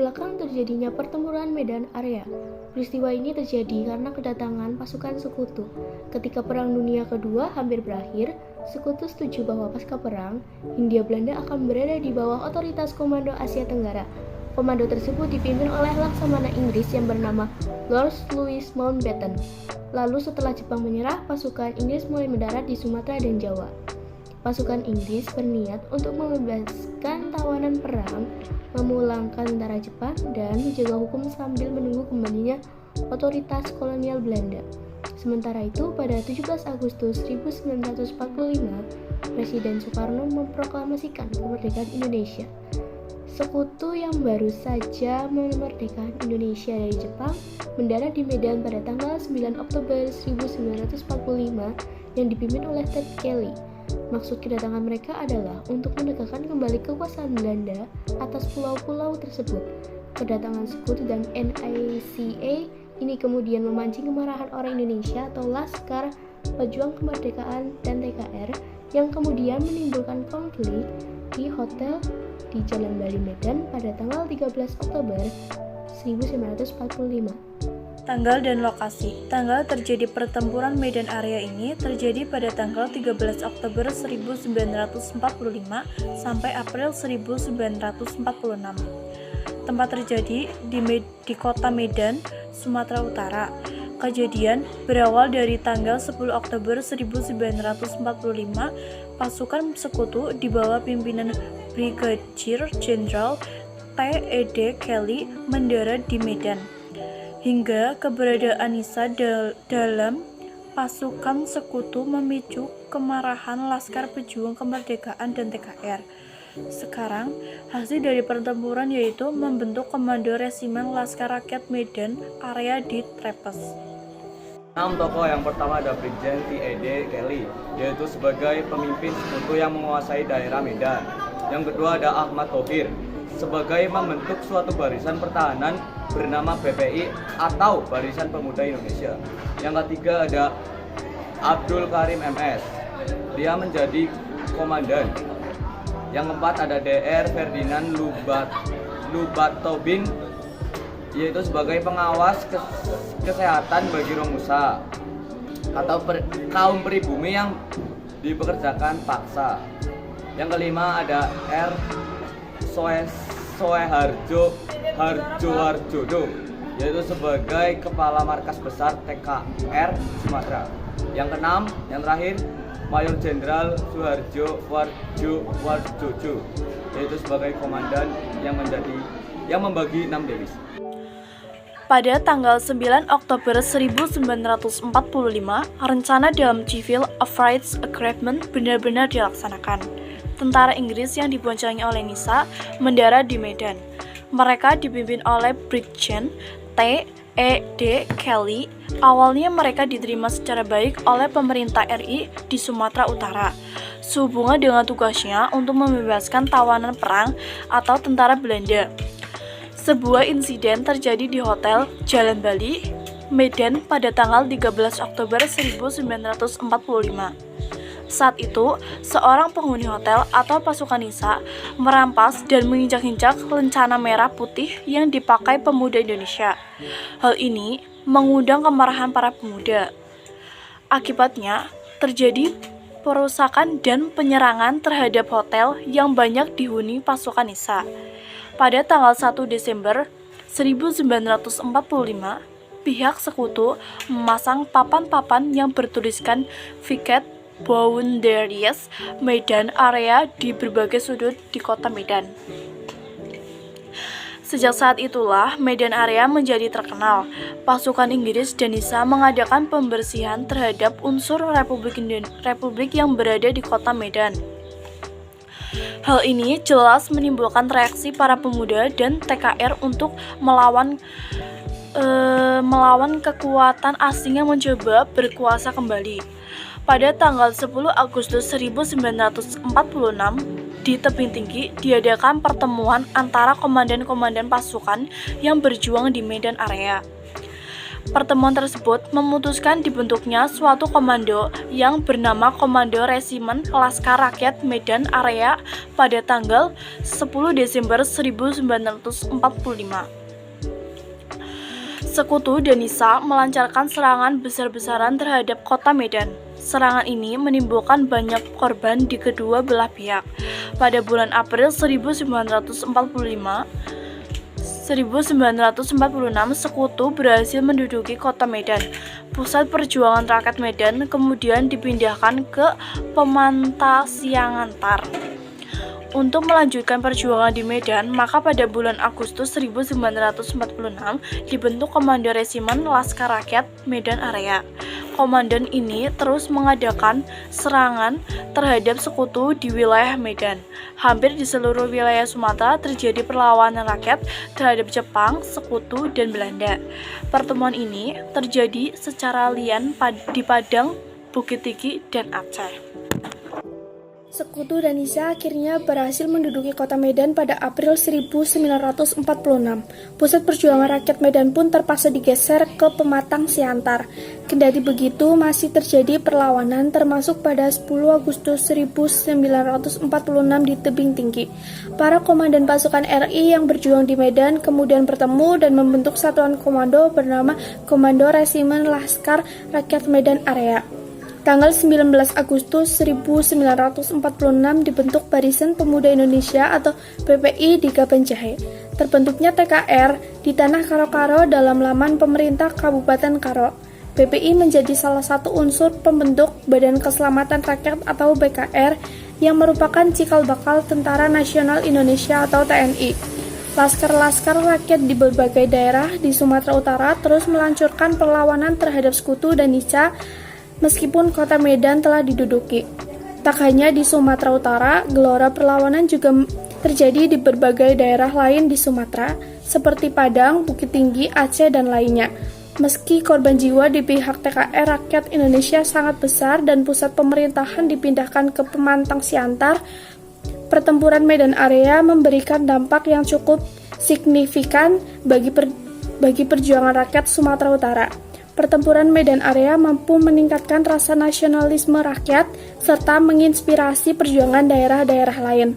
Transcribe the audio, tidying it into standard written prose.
belakang terjadinya pertempuran Medan Area. Peristiwa ini terjadi karena kedatangan pasukan Sekutu. Ketika Perang Dunia Kedua hampir berakhir, Sekutu setuju bahwa pasca perang, Hindia Belanda akan berada di bawah otoritas Komando Asia Tenggara. Komando tersebut dipimpin oleh Laksamana Inggris yang bernama Lord Louis Mountbatten. Lalu setelah Jepang menyerah, pasukan Inggris mulai mendarat di Sumatera dan Jawa. Pasukan Inggris berniat untuk membebaskan tawanan perang, memulangkan tentara Jepang, dan menjaga hukum sambil menunggu kembalinya otoritas kolonial Belanda. Sementara itu, pada 17 Agustus 1945, Presiden Soekarno memproklamasikan kemerdekaan Indonesia. Sekutu yang baru saja memerdekakan Indonesia dari Jepang mendarat di Medan pada tanggal 9 Oktober 1945 yang dipimpin oleh Ted Kelly. Maksud kedatangan mereka adalah untuk menegakkan kembali kekuasaan Belanda atas pulau-pulau tersebut. Kedatangan Sekutu dan NICA ini kemudian memancing kemarahan orang Indonesia atau Laskar Pejuang Kemerdekaan dan TKR yang kemudian menimbulkan konflik di hotel di Jalan Bali Medan pada tanggal 13 Oktober 1945. Tanggal dan lokasi. Tanggal terjadi pertempuran Medan Area ini terjadi pada tanggal 13 Oktober 1945 sampai April 1946. Tempat terjadi di kota Medan, Sumatera Utara. Kejadian berawal dari tanggal 10 Oktober 1945, pasukan Sekutu di bawah pimpinan Brigadier Jenderal T.E.D. Kelly mendarat di Medan. Hingga keberadaan Nisa dalam pasukan Sekutu memicu kemarahan Laskar Pejuang Kemerdekaan dan TKR. Sekarang, hasil dari pertempuran yaitu membentuk Komando Resimen Laskar Rakyat Medan Area di Trepes. 6 tokoh. Yang pertama ada Brigjen T.E.D. Kelly, yaitu sebagai pemimpin Sekutu yang menguasai daerah Medan. Yang kedua ada Ahmad Thohir, sebagai membentuk suatu barisan pertahanan bernama BPI atau Barisan Pemuda Indonesia. Yang ketiga ada Abdul Karim MS, dia menjadi komandan. Yang keempat ada Dr. Ferdinand Lubatobing, yaitu sebagai pengawas kesehatan bagi Romusa atau kaum pribumi yang dipekerjakan paksa. Yang kelima ada R. Harjodo, yaitu sebagai kepala markas besar TKR Sumatera. Yang keenam, yang terakhir, Mayor Jenderal Suharjo Warjojo, yaitu sebagai komandan yang membagi 6 divisi. Pada tanggal 9 Oktober 1945, rencana dalam Civil Affairs Agreement benar-benar dilaksanakan. Tentara Inggris yang diboncengi oleh Nisa mendarat di Medan. Mereka dipimpin oleh Brigjen T.E.D. Kelly. Awalnya mereka diterima secara baik oleh pemerintah RI di Sumatera Utara, sehubungan dengan tugasnya untuk membebaskan tawanan perang atau tentara Belanda. Sebuah insiden terjadi di Hotel Jalan Bali, Medan pada tanggal 13 Oktober 1945. Saat itu, seorang penghuni hotel atau pasukan Nisa merampas dan menginjak-injak lencana merah putih yang dipakai pemuda Indonesia. Hal ini mengundang kemarahan para pemuda. Akibatnya, terjadi perusakan dan penyerangan terhadap hotel yang banyak dihuni pasukan Nisa. Pada tanggal 1 Desember 1945, pihak Sekutu memasang papan-papan yang bertuliskan Viket Boundaries Medan Area di berbagai sudut di kota Medan. Sejak saat itulah Medan Area menjadi terkenal. Pasukan Inggris dan Nisa mengadakan pembersihan terhadap unsur Republik yang berada di kota Medan. Hal ini jelas menimbulkan reaksi para pemuda dan TKR untuk melawan kekuatan asing yang mencoba berkuasa kembali. Pada tanggal 10 Agustus 1946, di tebing tinggi diadakan pertemuan antara komandan-komandan pasukan yang berjuang di Medan Area. Pertemuan tersebut memutuskan dibentuknya suatu komando yang bernama Komando Resimen Laskar Rakyat Medan Area pada tanggal 10 Desember 1945. Sekutu dan Nisa melancarkan serangan besar-besaran terhadap kota Medan. Serangan ini menimbulkan banyak korban di kedua belah pihak. Pada bulan April 1946, Sekutu berhasil menduduki kota Medan. Pusat perjuangan rakyat Medan kemudian dipindahkan ke Pemantasiangantar. Untuk melanjutkan perjuangan di Medan, maka pada bulan Agustus 1946 dibentuk Komando Resimen Laskar Rakyat Medan Area. Komandan ini terus mengadakan serangan terhadap Sekutu di wilayah Medan. Hampir di seluruh wilayah Sumatera terjadi perlawanan rakyat terhadap Jepang, Sekutu, dan Belanda. Pertemuan ini terjadi secara lian di Padang, Bukit Tinggi, dan Aceh. Sekutu dan Nisa akhirnya berhasil menduduki kota Medan pada April 1946. Pusat perjuangan rakyat Medan pun terpaksa digeser ke Pematang Siantar. Kendati begitu, masih terjadi perlawanan termasuk pada 10 Agustus 1946 di Tebing Tinggi. Para komandan pasukan RI yang berjuang di Medan kemudian bertemu dan membentuk satuan komando bernama Komando Resimen Laskar Rakyat Medan Area. Tanggal 19 Agustus 1946 dibentuk Barisan Pemuda Indonesia atau BPI di Kabanjahe. Terbentuknya TKR di Tanah Karo-Karo dalam laman pemerintah Kabupaten Karo. BPI menjadi salah satu unsur pembentuk Badan Keselamatan Rakyat atau BKR yang merupakan cikal bakal Tentara Nasional Indonesia atau TNI. Laskar-laskar rakyat di berbagai daerah di Sumatera Utara terus melancarkan perlawanan terhadap Sekutu dan Nisa meskipun kota Medan telah diduduki. Tak hanya di Sumatera Utara, gelora perlawanan juga terjadi di berbagai daerah lain di Sumatera, seperti Padang, Bukit Tinggi, Aceh, dan lainnya. Meski korban jiwa di pihak TKR Rakyat Indonesia sangat besar dan pusat pemerintahan dipindahkan ke Pemantang Siantar, pertempuran Medan Area memberikan dampak yang cukup signifikan bagi perjuangan rakyat Sumatera Utara. Pertempuran Medan Area mampu meningkatkan rasa nasionalisme rakyat serta menginspirasi perjuangan daerah-daerah lain.